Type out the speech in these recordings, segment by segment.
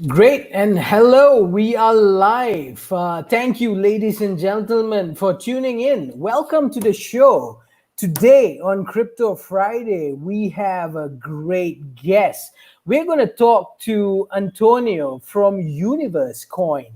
Great, and hello, we are live. Thank you, ladies and gentlemen, for tuning in. Welcome to the show. Today on Crypto Friday, we have a great guest. We're going to talk to Antonio from UniverseCoin.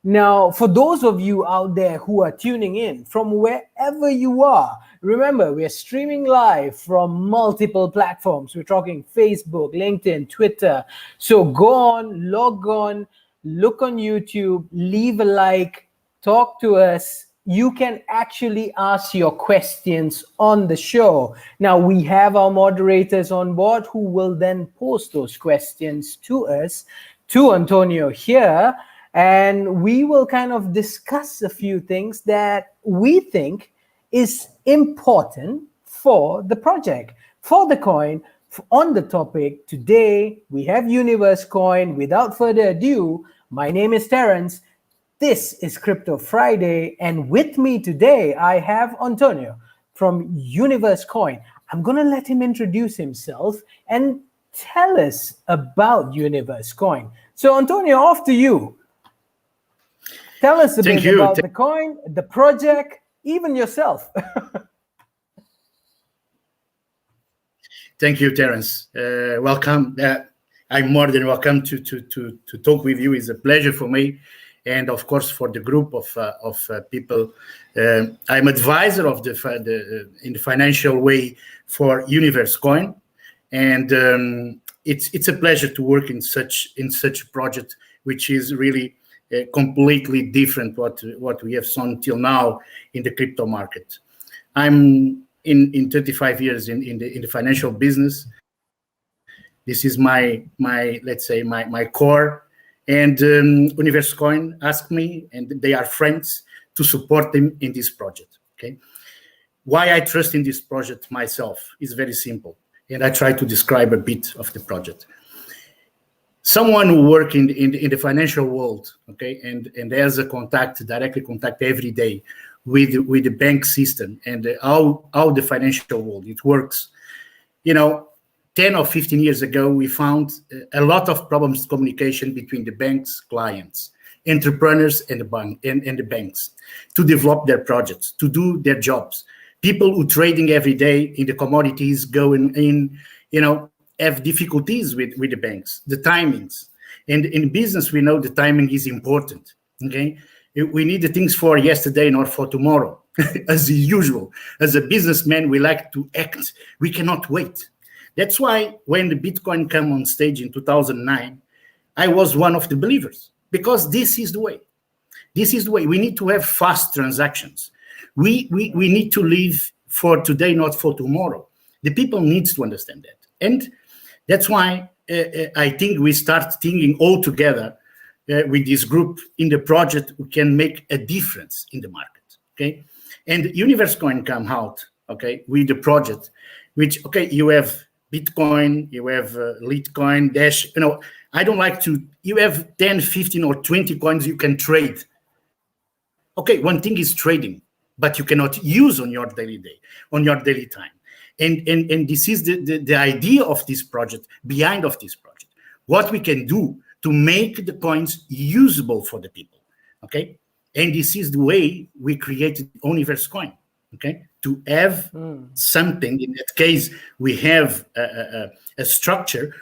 Now, for those of you out there who are tuning in from wherever you are, remember we're streaming live from multiple platforms. We're talking Facebook, LinkedIn, Twitter. So go on, log on, look on YouTube, leave a like, talk to us. You can actually ask your questions on the show. Now, we have our moderators on board who will then post those questions to us, to Antonio here. And we will kind of discuss a few things that we think is important for the project, for the coin. On the topic today, we have UniverseCoin. Without further ado, my name is Terence. This is Crypto Friday. And with me today, I have Antonio from UniverseCoin. I'm going to let him introduce himself and tell us about UniverseCoin. So, Antonio, off to you. Tell us a bit about the coin, the project, even yourself. Thank you, Terence. Welcome. I'm more than welcome to talk with you. It's a pleasure for me, and of course for the group of people. I'm advisor of in the financial way for UniverseCoin, and it's a pleasure to work in such a project, which is really completely different what we have seen till now in the crypto market. I'm in 35 years in the financial business. This is my let's say my core, and UniverseCoin asked me, and they are friends, to support them in this project. Okay, why I trust in this project myself is very simple, and I try to describe a bit of the project. Someone who works in the financial world, okay, and has a direct contact every day with the bank system and how the financial world it works. 10 or 15 years ago, we found a lot of problems communication between the banks, clients, entrepreneurs, and the banks to develop their projects, to do their jobs. People who trading every day in the commodities going in, have difficulties with the banks, the timings. And in business, we know the timing is important, okay? We need the things for yesterday, not for tomorrow, as usual. As a businessman, we like to act. We cannot wait. That's why when the Bitcoin came on stage in 2009, I was one of the believers, because this is the way. This is the way. We need to have fast transactions. We need to live for today, not for tomorrow. The people needs to understand that. And that's why I think we start thinking all together with this group in the project who can make a difference in the market, okay? And UniverseCoin come out, okay, with the project, which, okay, you have Bitcoin, you have Litecoin, Dash, I don't like to, you have 10, 15, or 20 coins you can trade. Okay, one thing is trading, but you cannot use on your daily time. And this is the idea of this project, behind of this project. What we can do to make the coins usable for the people, okay? And this is the way we created UniverseCoin, okay? To have something, in that case, we have a structure.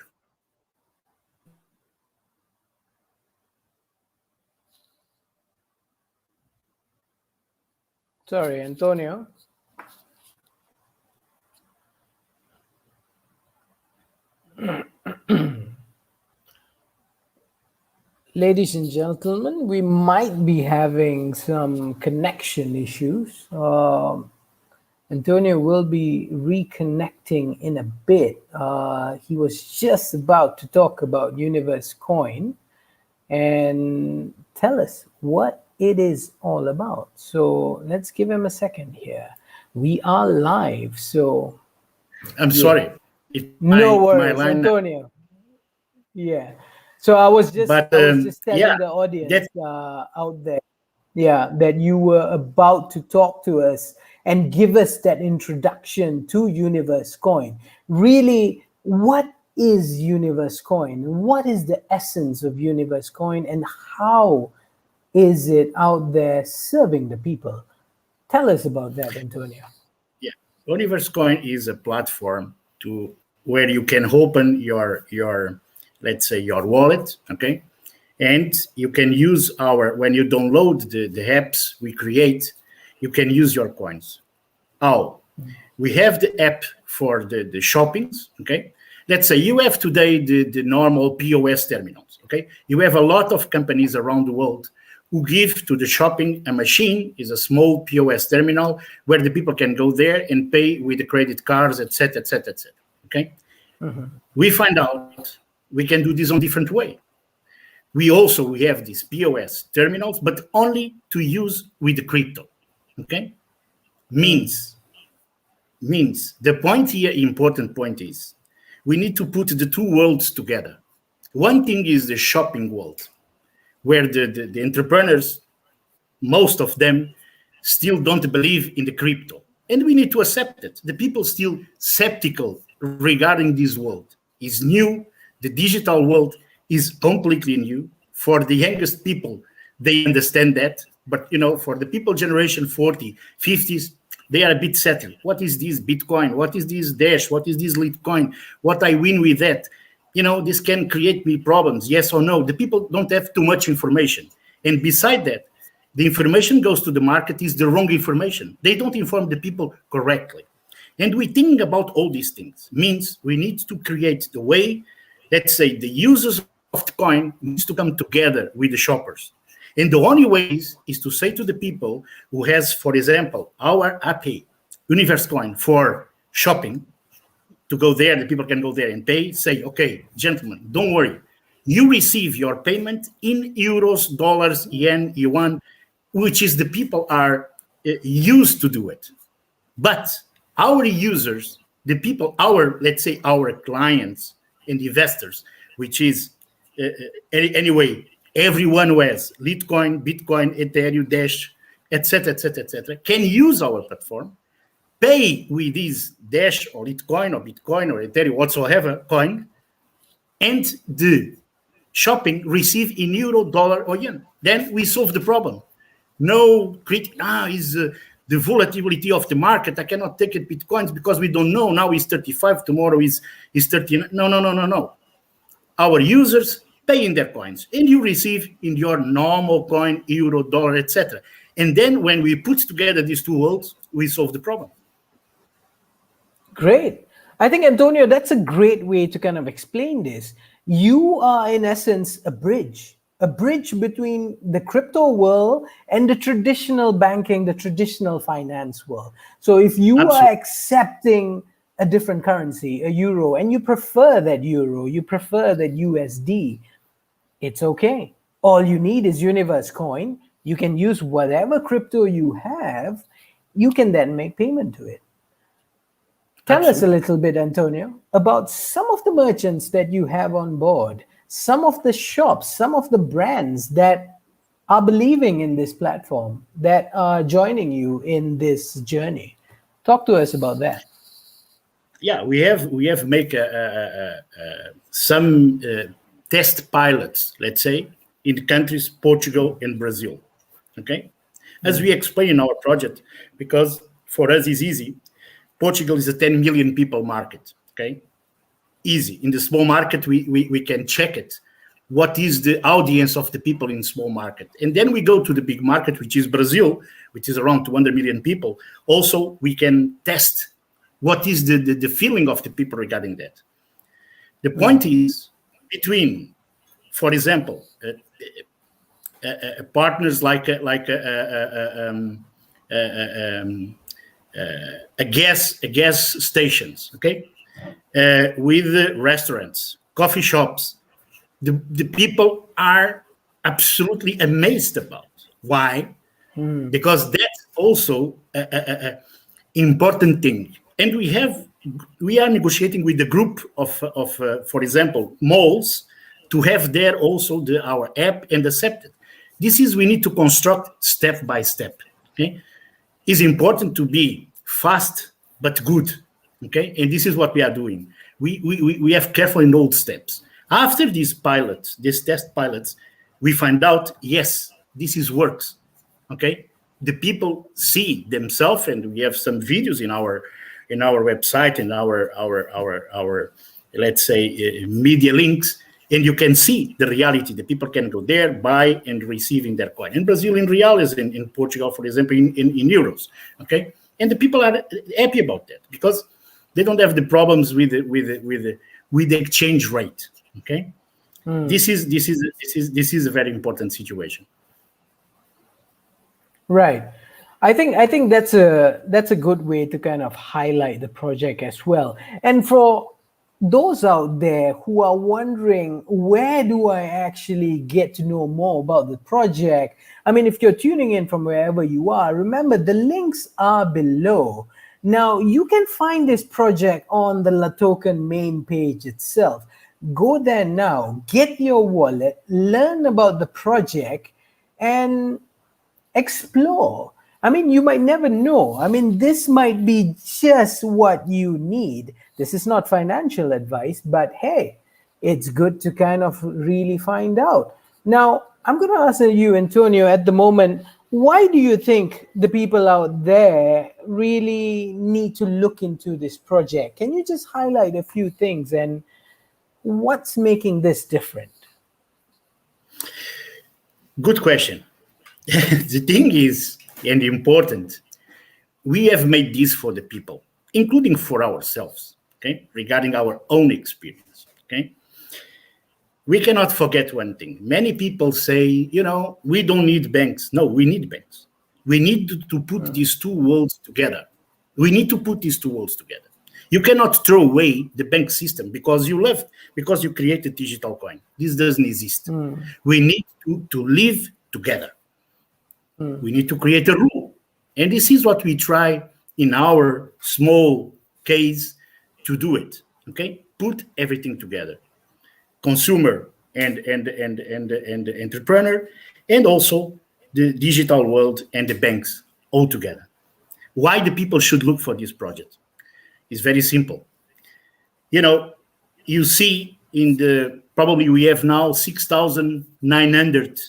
Sorry, Antonio. Ladies and gentlemen, we might be having some connection issues. Antonio will be reconnecting in a bit. He was just about to talk about UniverseCoin and tell us what it is all about. So let's give him a second here. We are live, so... I'm sorry. No worries, Antonio. Yeah. So I was just telling the audience out there, that you were about to talk to us and give us that introduction to UniverseCoin. Really, what is UniverseCoin? What is the essence of UniverseCoin, and how is it out there serving the people? Tell us about that, Antonio. Yeah, UniverseCoin is a platform where you can open your let's say your wallet, okay, and you can use when you download the apps we create, you can use your coins. How? We have the app for the shoppings, okay. Let's say you have today the normal POS terminals, okay. You have a lot of companies around the world who give to the shopping a machine, is a small POS terminal where the people can go there and pay with the credit cards, etc., etc., etc. Okay. We find out we can do this on different way. We have these POS terminals, but only to use with the crypto. Okay, means the point here, important point is we need to put the two worlds together. One thing is the shopping world, where the entrepreneurs, most of them, still don't believe in the crypto. And we need to accept it. The people still skeptical regarding this world. It's new. The digital world is completely new. For the youngest people, they understand that. But, for the people generation 40, 50s, they are a bit settled. What is this Bitcoin? What is this Dash? What is this Litecoin? What I win with that? This can create me problems, yes or no. The people don't have too much information. And beside that, the information goes to the market is the wrong information. They don't inform the people correctly. And we think about all these things. Means we need to create the way, let's say, the users of the coin needs to come together with the shoppers. And the only way is to say to the people who has, for example, our API, UniverseCoin, for shopping, to go there, the people can go there and pay, say, okay, gentlemen, don't worry. You receive your payment in euros, dollars, yen, yuan, which is the people are used to do it. But our users, the people, let's say our clients and investors, which is anyway, everyone who has Litecoin, Bitcoin, Ethereum, Dash, etc., etc., etc., can use our platform, pay with this Dash or Litecoin or Bitcoin or Ethereum, whatsoever coin, and the shopping receive in euro, dollar, or yen. Then we solve the problem. No critic, is the volatility of the market. I cannot take it Bitcoins because we don't know. Now it's 35, tomorrow is 39. No. Our users pay in their coins, and you receive in your normal coin, euro, dollar, etc. And then when we put together these two worlds, we solve the problem. Great. I think, Antonio, that's a great way to kind of explain this. You are, in essence, a bridge between the crypto world and the traditional banking, the traditional finance world. So if you Absolutely. are accepting a different currency, a euro, and you prefer that euro, you prefer that USD, it's okay. All you need is UniverseCoin. You can use whatever crypto you have. You can then make payment to it. Tell us a little bit, Antonio, about some of the merchants that you have on board, some of the shops, some of the brands that are believing in this platform, that are joining you in this journey. Talk to us about that. Yeah, we have make some test pilots, let's say, in the countries Portugal and Brazil. Okay, as we explain in our project, because for us it's easy. Portugal is a 10 million people market. Okay, easy. In the small market, we can check it. What is the audience of the people in small market? And then we go to the big market, which is Brazil, which is around 200 million people. Also, we can test what is the feeling of the people regarding that. The point is between, for example, partners like gas stations, okay, with restaurants, coffee shops. The people are absolutely amazed about. Why? Because that's also an important thing. And we are negotiating with the group of for example, malls to have there also our app and accept it. This is, we need to construct step by step. Okay, it's important to be fast but good. Okay, and this is what we are doing. we have careful in old steps. After these pilots, these test pilots, we find out, yes, this is works. Okay, the people see themselves, and we have some videos in our website and our let's say media links, and you can see the reality. The people can go there, buy, and receive in their coin. In Brazil, in reais, in Portugal, for example, in euros. Okay, and the people are happy about that because they don't have the problems with the exchange rate. Okay, this is a very important situation. Right. I think that's a good way to kind of highlight the project as well. And for those out there who are wondering, where do I actually get to know more about the project? I mean, if you're tuning in from wherever you are, remember the links are below. Now, you can find this project on the LATOKEN main page itself. Go there now, get your wallet, learn about the project, and explore. I mean, you might never know. I mean, this might be just what you need. This is not financial advice, but hey, it's good to kind of really find out. Now, I'm going to ask you, Antonio, at the moment, why do you think the people out there really need to look into this project? Can you just highlight a few things and what's making this different? Good question. The thing is, and important, we have made this for the people, including for ourselves, okay, regarding our own experience, okay? We cannot forget one thing. Many people say, we don't need banks. No, we need banks. We need to put these two worlds together. We need to put these two worlds together. You cannot throw away the bank system because you created digital coin. This doesn't exist. We need to live together. We need to create a rule. And this is what we try in our small case to do it. Okay? Put everything together. Consumer and entrepreneur, and also the digital world and the banks all together. Why the people should look for this project? It's very simple. You see probably we have now 6,900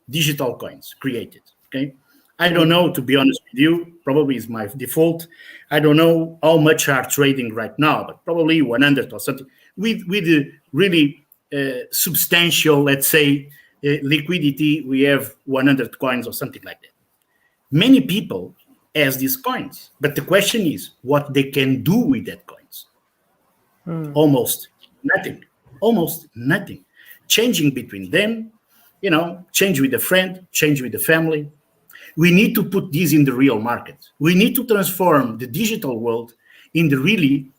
digital coins created. Okay, I don't know, to be honest with you, probably is my default. I don't know how much are trading right now, but probably 100 or something with really substantial, let's say, liquidity. We have 100 coins or something like that. Many people has these coins, but the question is what they can do with that coins. Almost nothing. Changing between them, change with a friend, change with the family. We need to put this in the real market. We need to transform the digital world in the really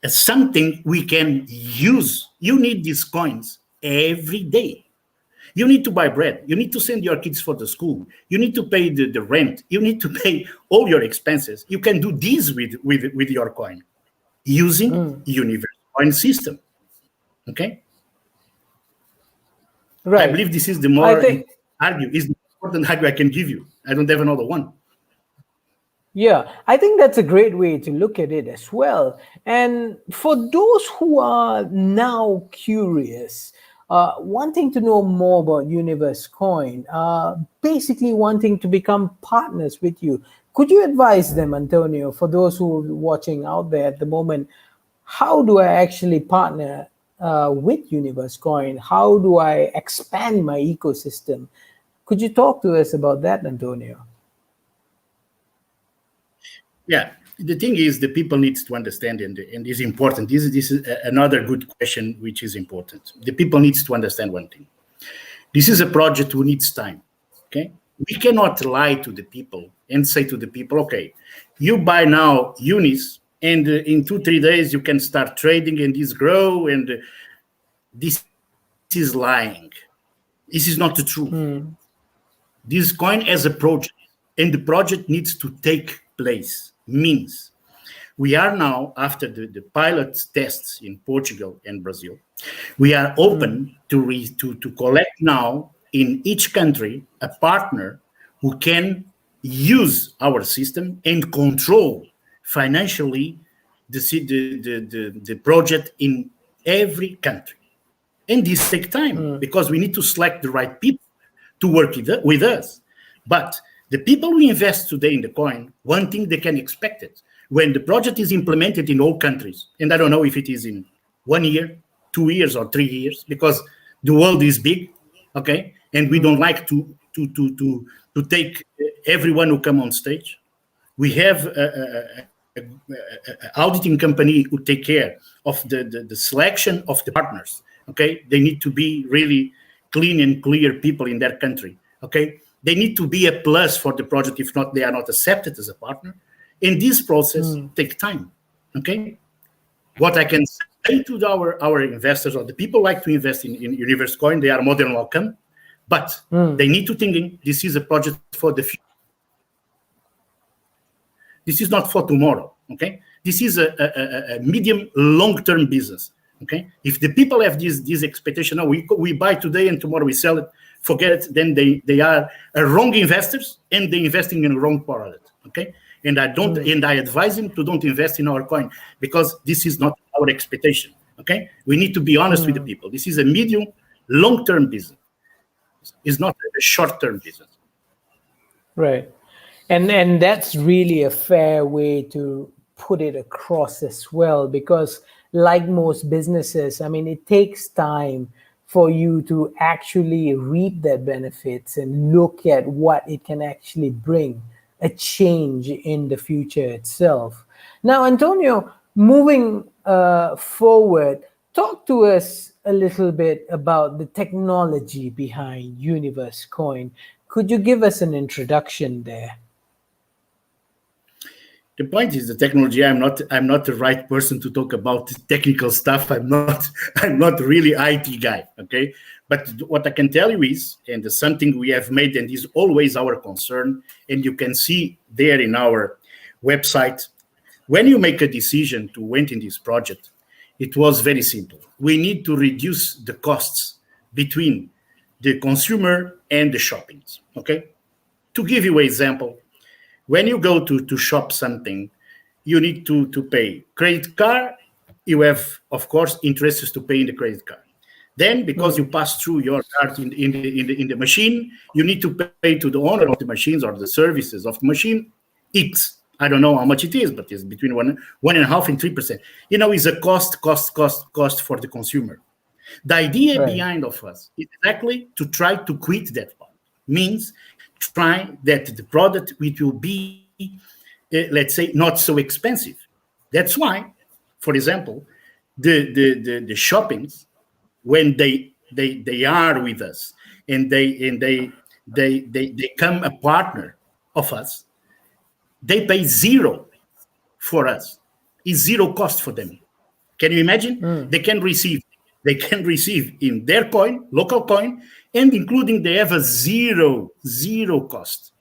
something we can use. You need these coins every day. You need to buy bread. You need to send your kids for the school. You need to pay the rent. You need to pay all your expenses. You can do this with your coin using UniverseCoin system. Okay? Right. I believe this is the more important argue I can give you. I don't have another one. Yeah, I think that's a great way to look at it as well. And for those who are now curious, wanting to know more about UniverseCoin, basically wanting to become partners with you, could you advise them, Antonio, for those who are watching out there at the moment, how do I actually partner with UniverseCoin? How do I expand my ecosystem? Could you talk to us about that, Antonio? Yeah, the thing is, the people need to understand, and is important. This is another good question, which is important. The people needs to understand one thing. This is a project who needs time. Okay, we cannot lie to the people and say to the people, okay, you buy now Unis, and in 2-3 days you can start trading and this grow, and this is lying. This is not the truth. This coin as a project, and the project needs to take place. Means we are now, after the pilot tests in Portugal and Brazil, we are open to collect now in each country a partner who can use our system and control financially the project in every country. And this takes time because we need to select the right people to work with us. But the people who invest today in the coin, one thing they can expect it when the project is implemented in all countries, and I don't know if it is in 1 year, 2 years, or 3 years, because the world is big, okay, and we don't like to take everyone who come on stage. We have a auditing company who take care of the selection of the partners. Okay, they need to be really clean and clear people in their country. Okay, they need to be a plus for the project. If not, they are not accepted as a partner. And this process take time. Okay, what I can say to our investors or the people like to invest in UniverseCoin, they are more than welcome, but they need to think this is a project for the future. This is not for tomorrow. Okay, this is a medium long-term business. Okay, if the people have this expectation, oh, we buy today and tomorrow we sell it, forget it, then they are wrong investors and they're investing in the wrong product. Okay, and I advise them to don't invest in our coin because this is not our expectation. Okay, we need to be honest with the people. This is a medium long-term business. It's not a short-term business. Right. And that's really a fair way to put it across as well, because like most businesses, I mean, it takes time for you to actually reap their benefits and look at what it can actually bring a change in the future itself. Now, Antonio, moving forward, talk to us a little bit about the technology behind UniverseCoin. Could you give us an introduction there? The point is the technology. I'm not the right person to talk about technical stuff. I'm not really IT guy. Okay, but what I can tell you is, and it's something we have made, and is always our concern, and you can see there in our website, when you make a decision to went in this project, it was very simple. We need to reduce the costs between the consumer and the shoppings. Okay, to give you an example. When you go to shop something, you need to pay credit card. You have, of course, interests to pay in the credit card. Then, because you pass through your card in the machine, you need to pay to the owner of the machines or the services of the machine X. I don't know how much it is, but it's between 1.5% and 3%. You know, it's a cost for the consumer. The idea behind of us is exactly to try to quit that part. Means try that the product which will be, let's say, not so expensive. That's why, for example, the shoppings, when they are with us and they become a partner of us, they pay zero for us. It's zero cost for them. Can you imagine? They can receive in their coin, local coin, and including they have a zero cost.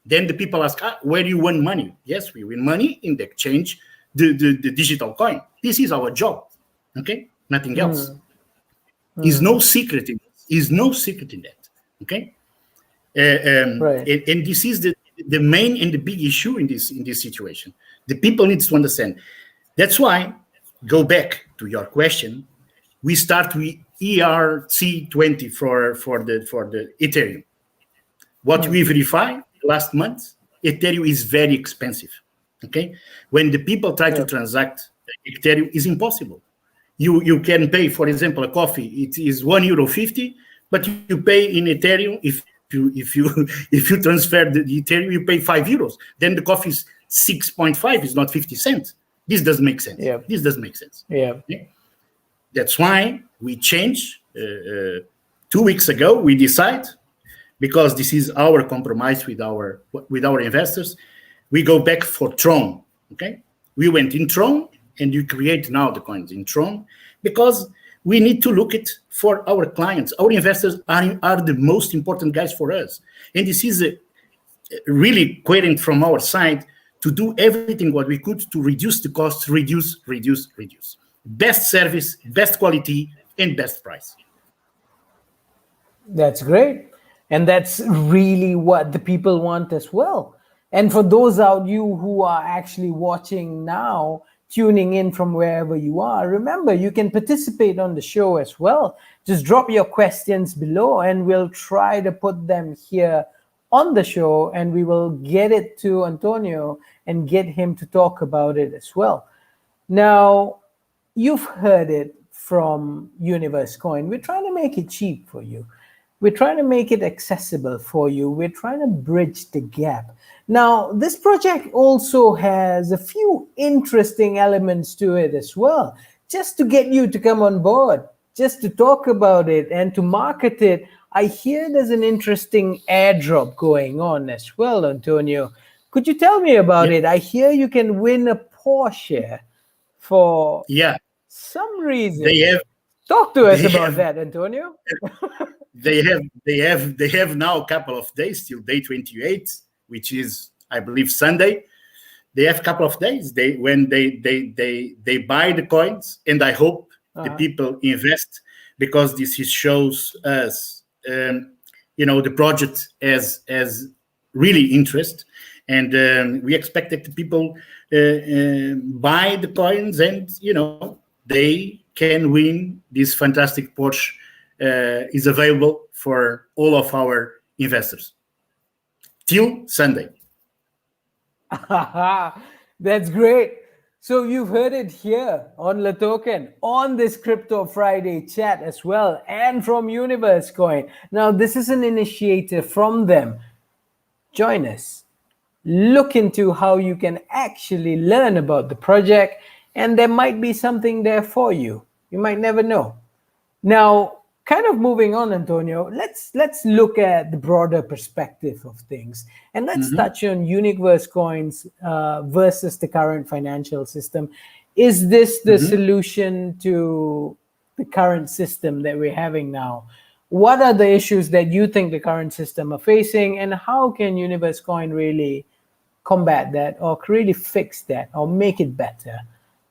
Then the people ask, where do you win money? Yes, we win money in the exchange, the digital coin. This is our job. Okay, nothing else. Is no secret in this. Is no secret in that. Okay, and this is the main and the big issue in this situation. The people need to understand. That's why, go back to your question, we start with ERC20 for the Ethereum. What we verified last month, Ethereum is very expensive. Okay, when the people try to transact, Ethereum is impossible. You can pay, for example, a coffee. It is €1.50, but you pay in Ethereum. If you transfer the Ethereum, you pay €5. Then the coffee is 6.5. It's not 50 cents. This doesn't make sense. Yeah. This doesn't make sense. Yeah. Okay? That's why we changed 2 weeks ago. We decide, because this is our compromise with our investors, we go back for Tron. Okay, we went in Tron, and you create now the coins in Tron, because we need to look at for our clients. Our investors are the most important guys for us, and this is really coherent from our side to do everything what we could to reduce the costs, reduce. Best service, best quality, and best price. That's great. And that's really what the people want as well. And for those out you who are actually watching now, tuning in from wherever you are. Remember, you can participate on the show as well. Just drop your questions below and we'll try to put them here on the show, and we will get it to Antonio and get him to talk about it as well. Now, you've heard it from UniverseCoin. We're trying to make it cheap for you. We're trying to make it accessible for you. We're trying to bridge the gap. Now, this project also has a few interesting elements to it as well, just to get you to come on board, just to talk about it and to market it. I hear there's an interesting airdrop going on as well, Antonio. Could you tell me about it? I hear you can win a Porsche for some reason. Talk to us about that, Antonio. They have now a couple of days till day 28, which is, I believe, Sunday. They have a couple of days. When they buy the coins, and I hope the people invest, because this shows us, the project as really interest, and we expect that the people buy the coins, and they can win this fantastic Porsche. Is available for all of our investors till Sunday. That's great. So you've heard it here on LATOKEN, on this Crypto Friday chat as well, and from UniverseCoin. Now, this is an initiative from them. Join us. Look into how you can actually learn about the project, and there might be something there for you. You might never know. Now, kind of moving on, Antonio, let's look at the broader perspective of things, and let's touch on UniverseCoins versus the current financial system. Is this the solution to the current system that we're having now? What are the issues that you think the current system are facing, and how can UniverseCoin really combat that, or really fix that, or make it better?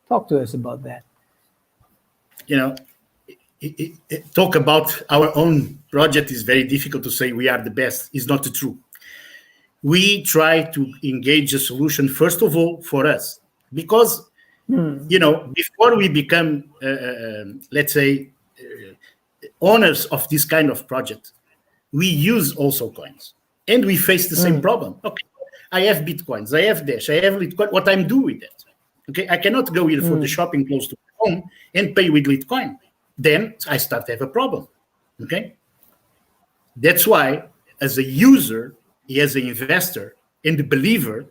Talk to us about that. Talk about our own project is very difficult to say we are the best. It's not true. We try to engage a solution, first of all, for us, because, before we become, let's say, owners of this kind of project, we use also coins, and we face the same problem. Okay, I have Bitcoins, I have Dash, I have Litecoin. What I'm doing with that? Okay, I cannot go here for the shopping close to home and pay with Litecoin. Then I start to have a problem, okay? That's why, as a user, as an investor, and a believer,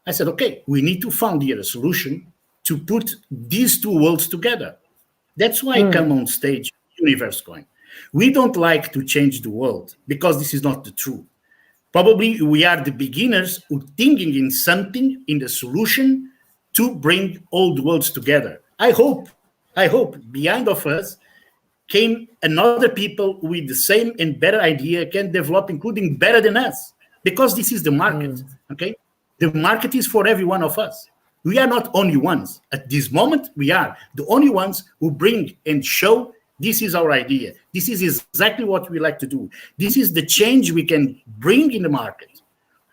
I said, okay, we need to find here a solution to put these two worlds together. That's why I come on stage, UniverseCoin. We don't like to change the world, because this is not the truth. Probably we are the beginners who thinking in something, in the solution, to bring all the worlds together. I hope behind of us came another people with the same and better idea, can develop, including better than us, because this is the market, okay? The market is for every one of us. We are not only ones. At this moment, we are the only ones who bring and show this is our idea. This is exactly what we like to do. This is the change we can bring in the market.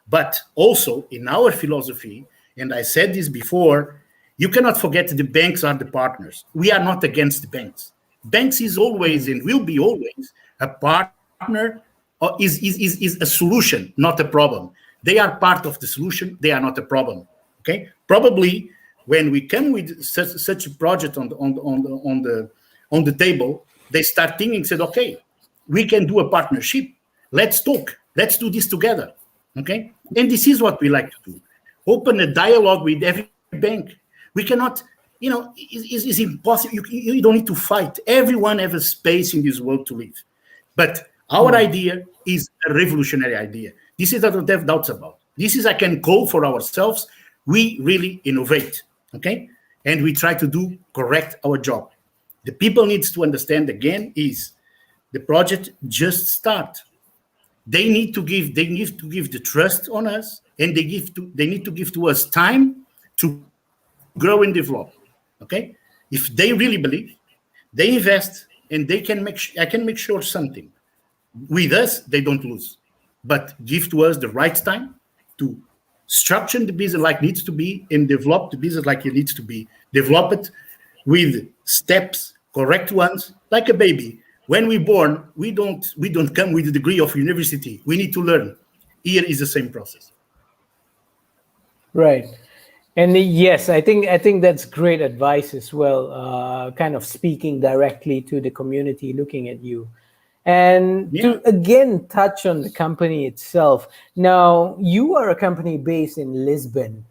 But also in our philosophy, and I said this before, you cannot forget the banks are the partners. We are not against the banks. Banks is always and will be always a partner, or is a solution, not a problem. They are part of the solution. They are not a problem. Okay. Probably when we come with such a project on the table, they start thinking, said, okay, we can do a partnership. Let's talk. Let's do this together. Okay. And this is what we like to do. Open a dialogue with every bank. We cannot, it's impossible. You don't need to fight. Everyone has a space in this world to live. But our idea is a revolutionary idea. This is I don't have doubts about. This is I can call for ourselves. We really innovate, okay? And we try to do correct our job. The people needs to understand again is the project just start. They need to give the trust on us, and they need to give to us time to grow and develop. Okay, if they really believe, they invest, and they can I can make sure something with us they don't lose, but give to us the right time to structure the business like it needs to be, and develop the business like it needs to be. Develop it with steps, correct ones, like a baby. When we're born, we don't come with a degree of university. We need to learn. Here is the same process. Right. And yes, I think that's great advice as well. Kind of speaking directly to the community, looking at you, and to again touch on the company itself. Now, you are a company based in Lisbon.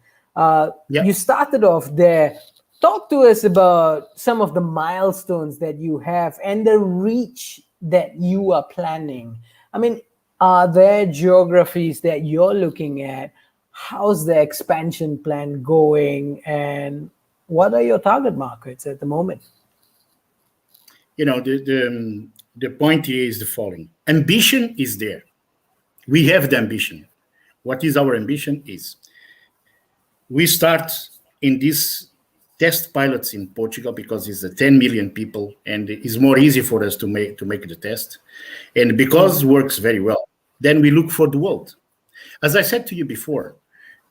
You started off there. Talk to us about some of the milestones that you have and the reach that you are planning. I mean, are there geographies that you're looking at? How's the expansion plan going, and what are your target markets at the moment? The point here is the following. Ambition is there. We have the ambition. What is our ambition is we start in these test pilots in Portugal because it's 10 million people and it's more easy for us to make the test. And because it works very well, then we look for the world. As I said to you before,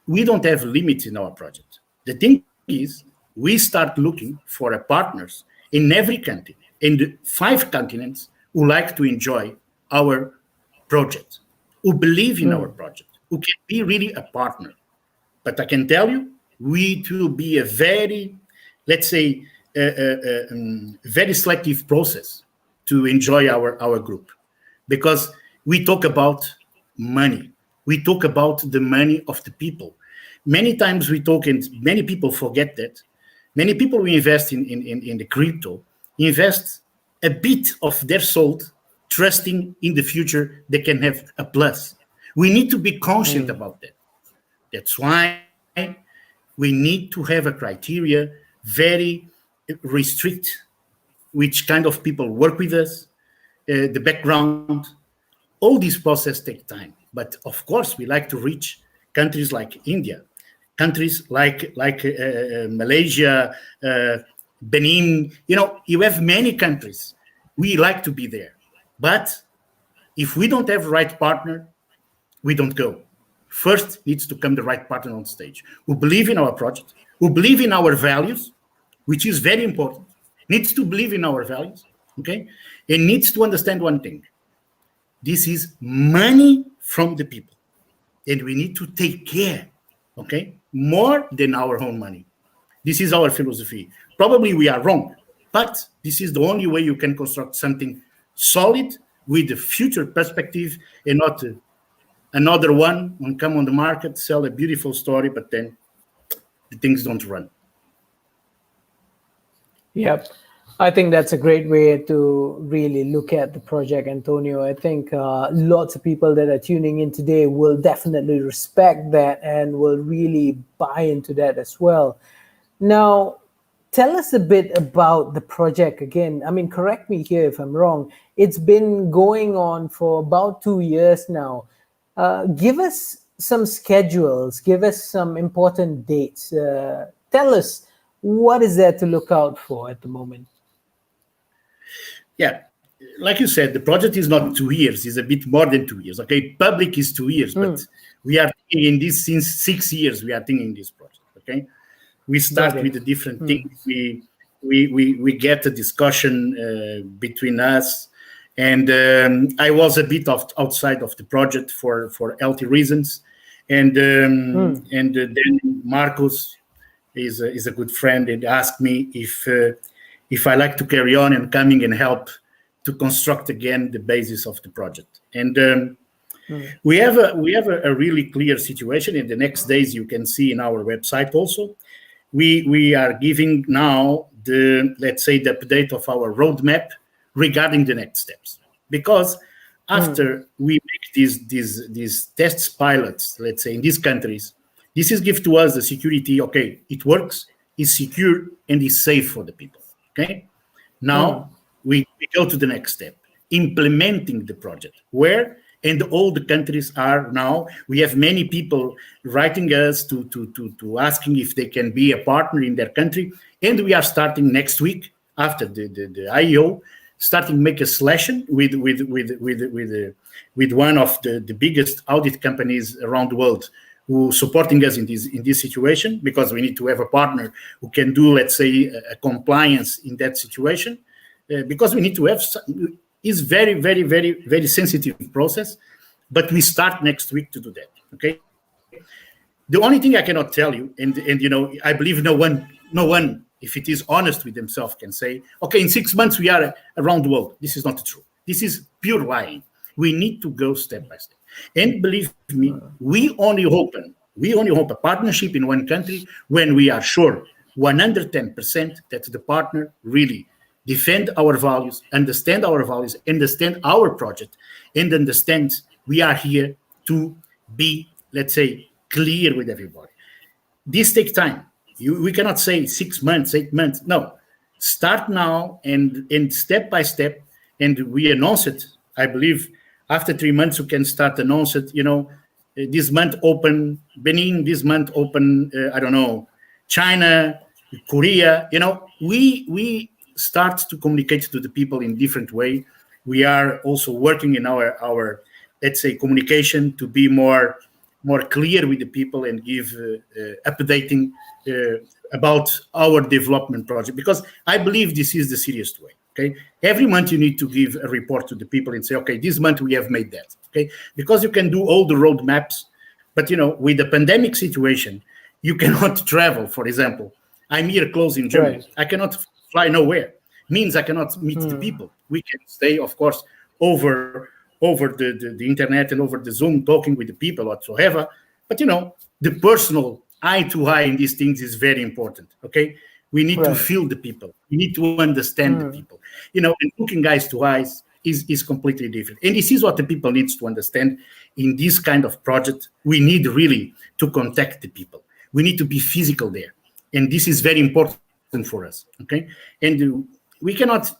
we don't have limits in our project. The thing is, we start looking for partners in every country, in the 5 continents, who like to enjoy our project, who believe in our project, who can be really a partner. But I can tell you, we to be a very, let's say, very selective process to enjoy our group, because we talk about money. We talk about the money of the people. Many times we talk, and many people forget that. Many people who invest in the crypto invest a bit of their soul, trusting in the future they can have a plus. We need to be conscious about that. That's why we need to have a criteria very restrict which kind of people work with us, the background. All these processes take time. But of course, we like to reach countries like India, countries like Malaysia, Benin. You have many countries. We like to be there. But if we don't have the right partner, we don't go. First needs to come the right partner on stage who believe in our project, who believe in our values, which is very important, needs to believe in our values, okay? And needs to understand one thing. This is money from the people, and we need to take care, okay? More than our own money. This is our philosophy. Probably we are wrong, but this is the only way you can construct something solid with a future perspective, and not another one and come on the market, sell a beautiful story, but then the things don't run. Yep. I think that's a great way to really look at the project, Antonio. I think lots of people that are tuning in today will definitely respect that and will really buy into that as well. Now, tell us a bit about the project again. I mean, correct me here if I'm wrong. It's been going on for about 2 years now. Give us some schedules. Give us some important dates. Tell us, what is there to look out for at the moment? Yeah, like you said, the project is not 2 years. It's a bit more than 2 years. Okay, public is 2 years, but we are thinking in this since 6 years. We are thinking this project. Okay, we start with the different things. We get a discussion between us, and I was a bit outside of the project for healthy reasons, and then Marcos is a good friend and asked me if I like to carry on and coming and help to construct again the basis of the project. And we have a really clear situation. In the next days, you can see in our website also, we are giving now let's say the update of our roadmap regarding the next steps. Because after we make these tests pilots, let's say in these countries, this is give to us the security. Okay, it works, is secure, and is safe for the people. Okay, now we go to the next step, implementing the project. Where and all the countries are now. We have many people writing us to asking if they can be a partner in their country, and we are starting next week after the IEO, starting make a selection with one of the biggest audit companies around the world, who supporting us in this situation, because we need to have a partner who can do, let's say, a compliance in that situation, because we need to have. It's very, very, very, very sensitive process, but we start next week to do that. Okay. The only thing I cannot tell you, and I believe no one, if it is honest with themselves, can say, okay, in 6 months we are around the world. This is not true. This is pure lying. We need to go step by step. And believe me, we only open a partnership in one country when we are sure 110% that the partner really defend our values, understand our project, and understand we are here to be, let's say, clear with everybody. This takes time. We cannot say 6 months, 8 months. No, start now and step by step. And we announce it. I believe after 3 months we can start announce it. This month open Benin. This month open I don't know, China, Korea. We start to communicate to the people in different way. We are also working in our let's say communication to be more clear with the people and give updating about our development project, because I believe this is the serious way. Okay, every month you need to give a report to the people and say, okay, this month we have made that. Okay, because you can do all the roadmaps, but with the pandemic situation, you cannot travel. For example, I'm here close in Germany. Right. I cannot fly nowhere. Means I cannot meet the people. We can stay, of course, over the internet and over the Zoom, talking with the people whatsoever. But the personal eye-to-eye in these things is very important. Okay, we need to feel the people. We need to understand the people. And looking eyes to eyes is completely different. And this is what the people needs to understand in this kind of project. We need really to contact the people. We need to be physical there, and this is very important for us. Okay, and we cannot,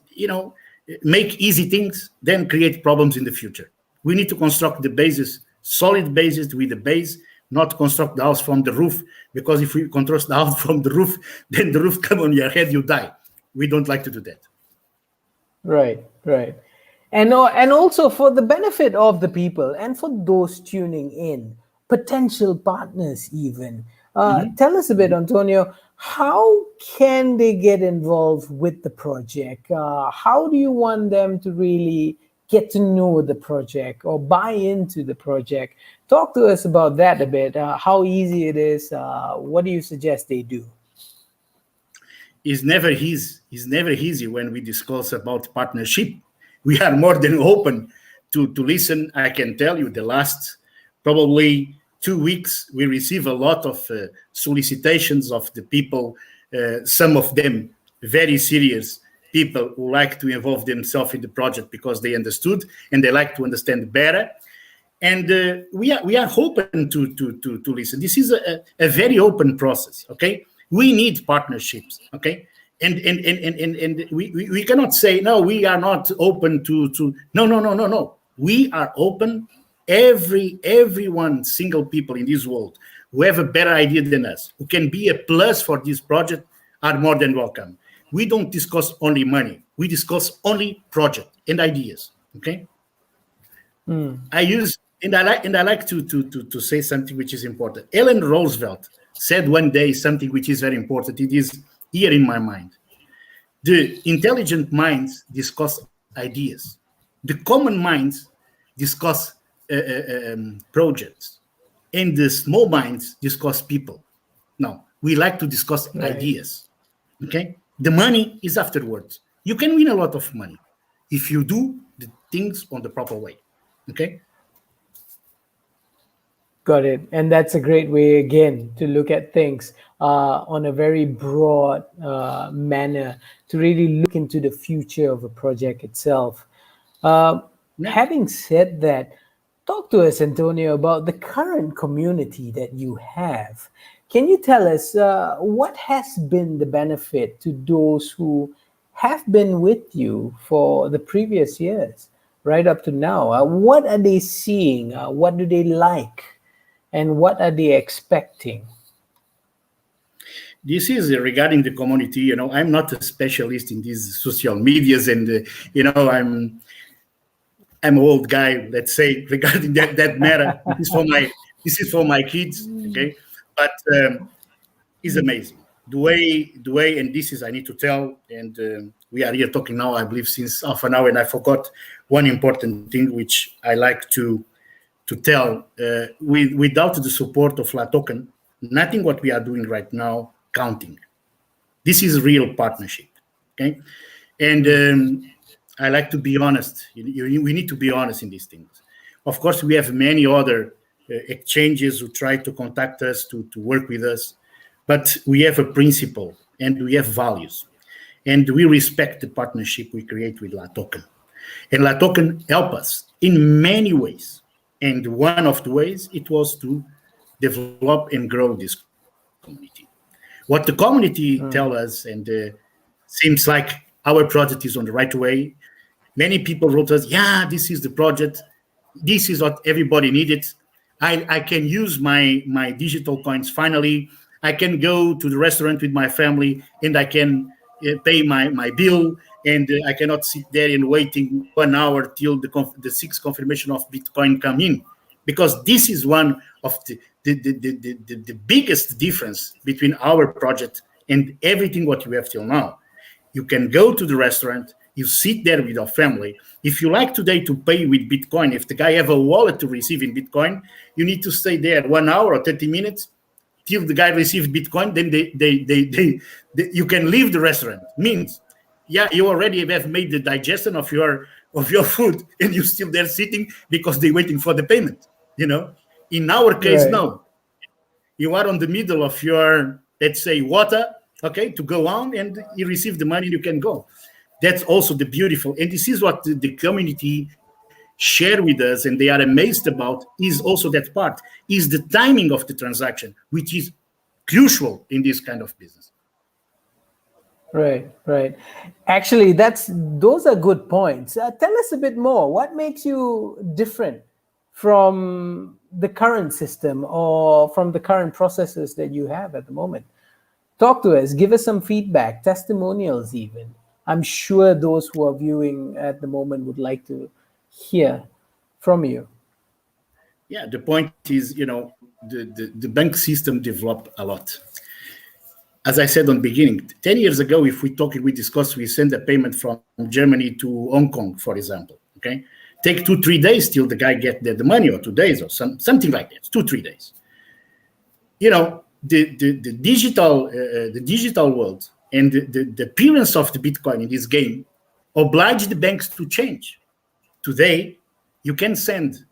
make easy things, then create problems in the future. We need to construct the basis, solid basis with the base, not construct the house from the roof, because if we construct the house from the roof, then the roof come on your head, you die. We don't like to do that. Right. And also for the benefit of the people and for those tuning in, potential partners even. Tell us a bit, Antonio, how can they get involved with the project? How do you want them to really get to know the project or buy into the project? Talk to us about that a bit. How easy it is. What do you suggest they do? It's never easy when we discuss about partnership. We are more than open to listen. I can tell you the last probably 2 weeks, we receive a lot of solicitations of the people, some of them very serious people who like to involve themselves in the project because they understood and they like to understand better. And we are open to listen. This is a very open process, okay? We need partnerships, okay? And we cannot say, no, we are not open to no. We are open. Everyone, single people in this world who have a better idea than us, who can be a plus for this project, are more than welcome. We don't discuss only money. We discuss only project and ideas. Okay. I like to say something which is important. Eleanor Roosevelt said one day something which is very important. It is here in my mind. The intelligent minds discuss ideas. The common minds discuss projects, and the small minds discuss people. Now, we like to discuss ideas. Okay, the money is afterwards. You can win a lot of money if you do the things on the proper way. Okay. Got it. And that's a great way, again, to look at things on a very broad manner, to really look into the future of a project itself. Having said that, talk to us, Antonio, about the current community that you have. Can you tell us what has been the benefit to those who have been with you for the previous years, right up to now? What are they seeing? What do they like? And what are they expecting? This is regarding the community. I'm not a specialist in these social medias, and I'm an old guy, let's say, regarding that matter. It is for This is for my kids, okay? But it's amazing. The way, and this is, I need to tell, and we are here talking now, I believe, since half an hour, and I forgot one important thing which I like to tell. Without the support of LATOKEN, nothing what we are doing right now counting. This is real partnership, okay? And I like to be honest. We need to be honest in these things. Of course, we have many other exchanges who try to contact us to work with us, but we have a principle and we have values, and we respect the partnership we create with LATOKEN. And LATOKEN help us in many ways. And one of the ways it was to develop and grow this community. What the community tell us, and seems like our project is on the right way. Many people wrote us, yeah, this is the project. This is what everybody needed. I can use my digital coins finally. I can go to the restaurant with my family and I can pay my bill, and I cannot sit there and waiting 1 hour till the sixth confirmation of Bitcoin come in, because this is one of the biggest difference between our project and everything what you have till now. You can go to the restaurant, you sit there with your family. If you like today to pay with Bitcoin, if the guy have a wallet to receive in Bitcoin, you need to stay there 1 hour or 30 minutes till the guy receives Bitcoin. Then you can leave the restaurant. Means, yeah, you already have made the digestion of your food, and you're still there sitting because they're waiting for the payment. In our case, Right. no. You are on the middle of your, let's say, water, okay, to go on, and you receive the money, you can go. That's also the beautiful, and this is what the community share with us, and they are amazed about, is also that part, is the timing of the transaction, which is crucial in this kind of business. Right. Actually, those are good points. Tell us a bit more. What makes you different from the current system or from the current processes that you have at the moment? Talk to us. Give us some feedback, testimonials even. I'm sure those who are viewing at the moment would like to hear from you. Yeah, the point is, the bank system developed a lot. As I said on the beginning, 10 years ago, if we discussed, we send a payment from Germany to Hong Kong, for example, okay? Take 2-3 days till the guy get the money, or 2 days, or something like that, 2-3 days. The digital world and the appearance of the Bitcoin in this game oblige the banks to change. Today, you can send,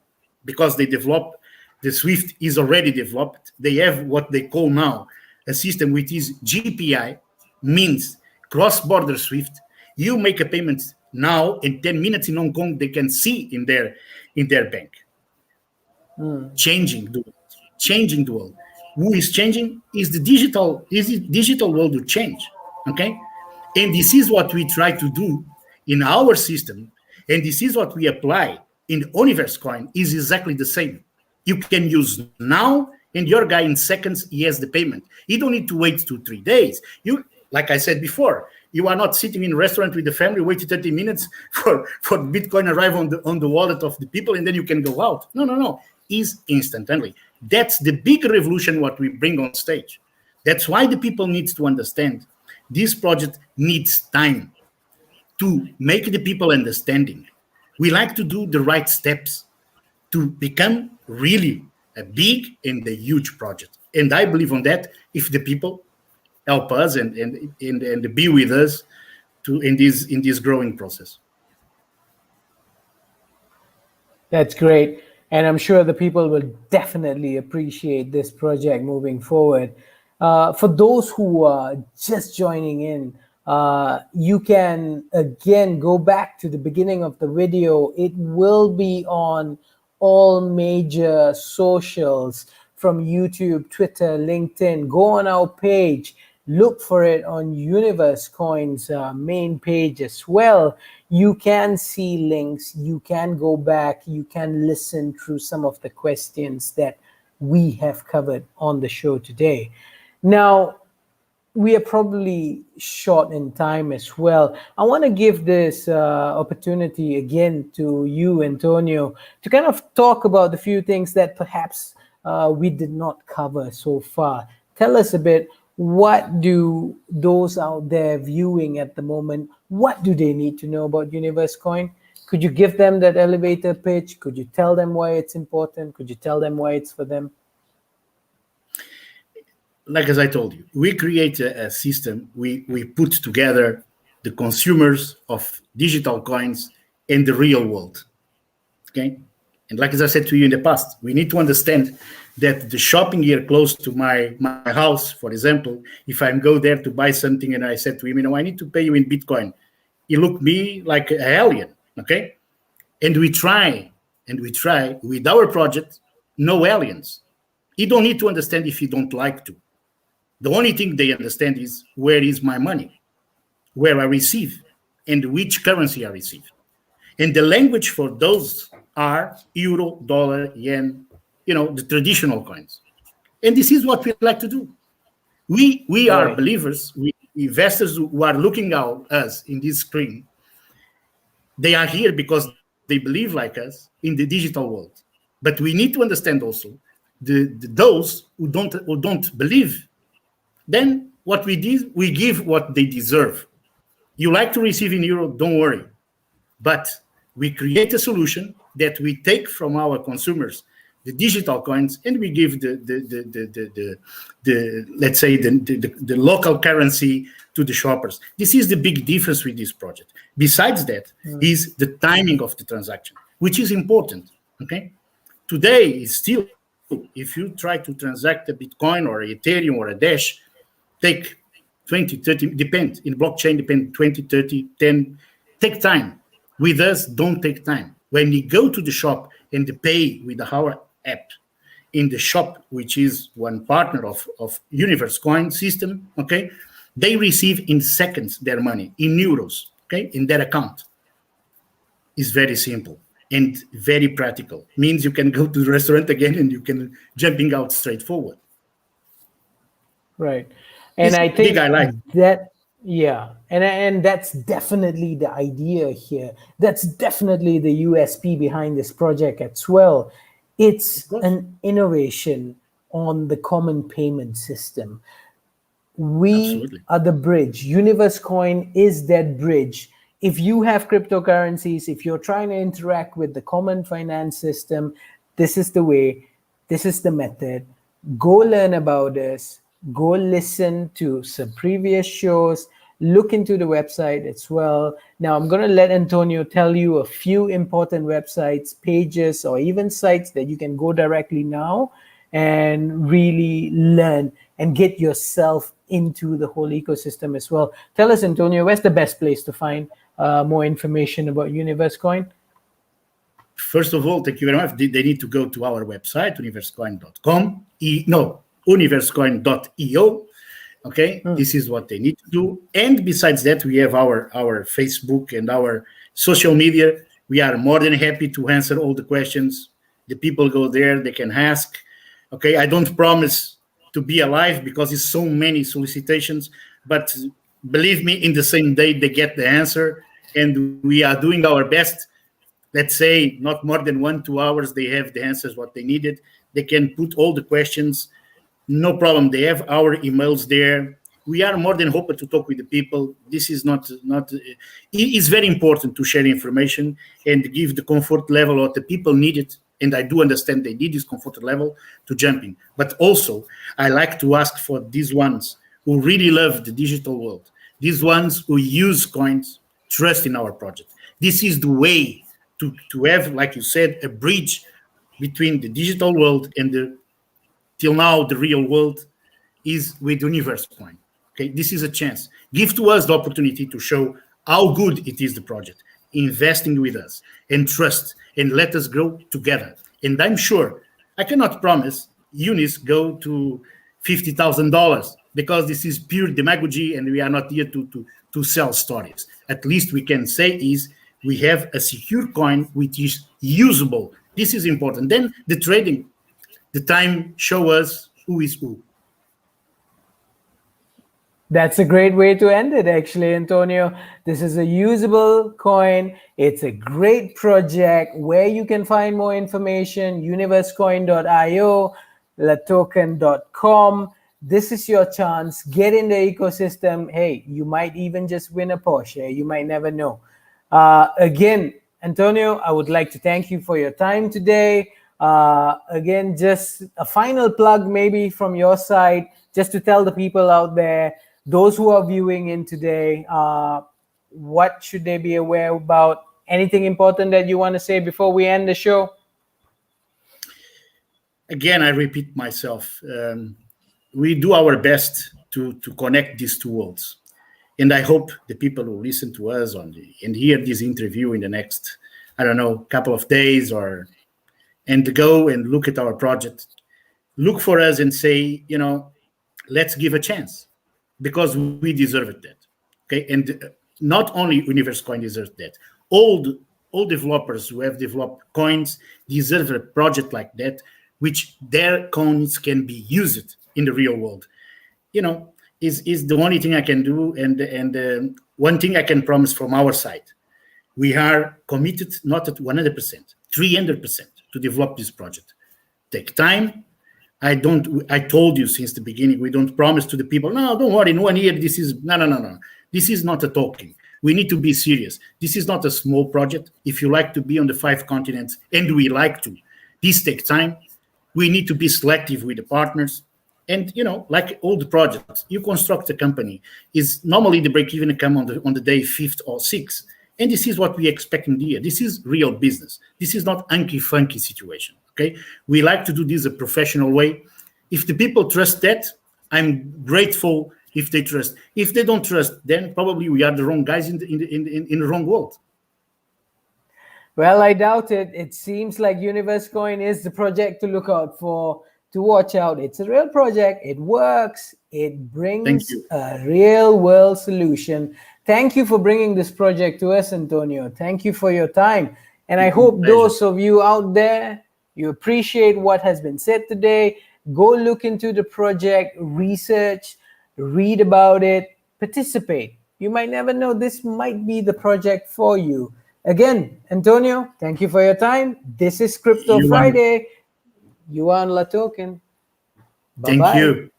because they develop, the SWIFT is already developed. They have what they call now a system which is GPI, means cross-border SWIFT. You make a payment now, in 10 minutes in Hong Kong, they can see in their bank. Changing the world. Who is changing is the digital world will change. Okay? And this is what we try to do in our system, and this is what we apply in UniverseCoin, is exactly the same. You can use now, and your guy in seconds, he has the payment. You don't need to wait 2-3 days. Like I said before, you are not sitting in a restaurant with the family, waiting 30 minutes for Bitcoin arrive on the wallet of the people, and then you can go out. No. It's instantly. That's the big revolution what we bring on stage. That's why the people need to understand this project needs time to make the people understanding. We like to do the right steps to become really a big and a huge project. And I believe on that if the people help us and be with us in this growing process. That's great. And I'm sure the people will definitely appreciate this project moving forward. For those who are just joining in, you can again go back to the beginning of the video. It will be on all major socials, from YouTube, Twitter, LinkedIn. Go on our page, look for it on UniverseCoin's main page as well. You can see links, you can go back, you can listen through some of the questions that we have covered on the show today. Now, we are probably short in time as well. I want to give this opportunity again to you, Antonio, to kind of talk about the few things that perhaps we did not cover so far. Tell us a bit, what do those out there viewing at the moment, what do they need to know about UniverseCoin? Could you give them that elevator pitch? Could you tell them why it's important? Could you tell them why it's for them? Like as I told you, we create a system. We put together the consumers of digital coins in the real world. Okay, and like as I said to you in the past, we need to understand that the shopping here close to my house, for example, if I go there to buy something and I said to him, I need to pay you in Bitcoin, he looked me like an alien. Okay, and we try with our project, no aliens. You don't need to understand if you don't like to. The only thing they understand is where is my money, where I receive, and which currency I receive. And the language for those are euro, dollar, yen, the traditional coins. And this is what we like to do. We are believers, we investors who are looking at us in this screen. They are here because they believe like us in the digital world. But we need to understand also those who don't believe. Then what we did, we give what they deserve. You like to receive in euro, don't worry. But we create a solution that we take from our consumers the digital coins and we give the let's say the local currency to the shoppers. This is the big difference with this project. Besides that, is the timing of the transaction, which is important. Okay, today is still, if you try to transact a Bitcoin or a Ethereum or a Dash, take 20, 30, depend, in blockchain, depend 20, 30, 10, take time. With us, don't take time. When you go to the shop and pay with our app in the shop, which is one partner of UniverseCoin system, okay, they receive in seconds their money in euros, okay, in their account. It's very simple and very practical. Means you can go to the restaurant again and you can jumping out straightforward. Right. And I think that, yeah, and that's definitely the idea here. That's definitely the USP behind this project as well. It's an innovation on the common payment system. We are the bridge. UniverseCoin is that bridge. If you have cryptocurrencies, if you're trying to interact with the common finance system, this is the way, this is the method. Go learn about this. Go listen to some previous shows, look into the website as well. Now, I'm going to let Antonio tell you a few important websites, pages, or even sites that you can go directly now and really learn and get yourself into the whole ecosystem as well. Tell us, Antonio, where's the best place to find more information about UniverseCoin? First of all, thank you very much. They need to go to our website, universecoin.com. universecoin.io. Okay, this is what they need to do. And besides that, we have our Facebook and our social media. We are more than happy to answer all the questions. The people go there, they can ask. Okay, I don't promise to be alive because it's so many solicitations, but believe me, in the same day, they get the answer. And we are doing our best. Let's say not more than 1-2 hours, they have the answers, what they needed. They can put all the questions. No problem. They have our emails there. We are more than open to talk with the people. This is not. It's very important to share information and give the comfort level what the people need it. And I do understand they need this comfort level to jump in. But also, I like to ask for these ones who really love the digital world, these ones who use coins, trust in our project. This is the way to have, like you said, a bridge between the digital world and till now the real world is with UniverseCoin. Okay, this is a chance. Give to us the opportunity to show how good it is, the project, investing with us and trust and let us grow together. And I'm sure, I cannot promise Unis go to $50,000 because this is pure demagogy and we are not here to sell stories. At least we can say is we have a secure coin which is usable. This is important. Then the trading, the time show us who is who. That's a great way to end it, actually, Antonio. This is a usable coin. It's a great project. Where you can find more information, universecoin.io. LATOKEN.com. This is your chance. Get in the ecosystem. Hey, you might even just win a Porsche. You might never know. Again, Antonio, I would like to thank you for your time today. Again, just a final plug maybe from your side, just to tell the people out there, those who are viewing in today, what should they be aware about? Anything important that you want to say before we end the show? Again, I repeat myself. We do our best to connect these two worlds. And I hope the people who listen to us and hear this interview in the next, I don't know, couple of days and go and look at our project, look for us and say, let's give a chance because we deserve it that. Okay. And not only UniverseCoin deserves that. All developers who have developed coins deserve a project like that, which their coins can be used in the real world. Is the only thing I can do. And one thing I can promise from our side, we are committed not at 100%, 300% to develop this project. Take time. I told you since the beginning, we don't promise to the people, no, don't worry, in 1 year, this is, no. This is not a talking. We need to be serious. This is not a small project. If you like to be on the 5 continents, and we like to, this takes time. We need to be selective with the partners. And, like all the projects, you construct a company, is normally the break-even come on the day 5th or 6th. And this is what we expect in the year. This is real business. This is not hunky-funky situation, okay? We like to do this a professional way. If the people trust that, I'm grateful if they trust. If they don't trust, then probably we are the wrong guys in the wrong world. Well, I doubt it. It seems like UniverseCoin is the project to look out for, to watch out. It's a real project. It works. It brings a real world solution. Thank you for bringing this project to us, Antonio. Thank you for your time. And I hope those of you out there, you appreciate what has been said today. Go look into the project, research, read about it, participate. You might never know, this might be the project for you. Again, Antonio, thank you for your time. This is Crypto Friday. You are on LATOKEN. Bye-bye. Thank you.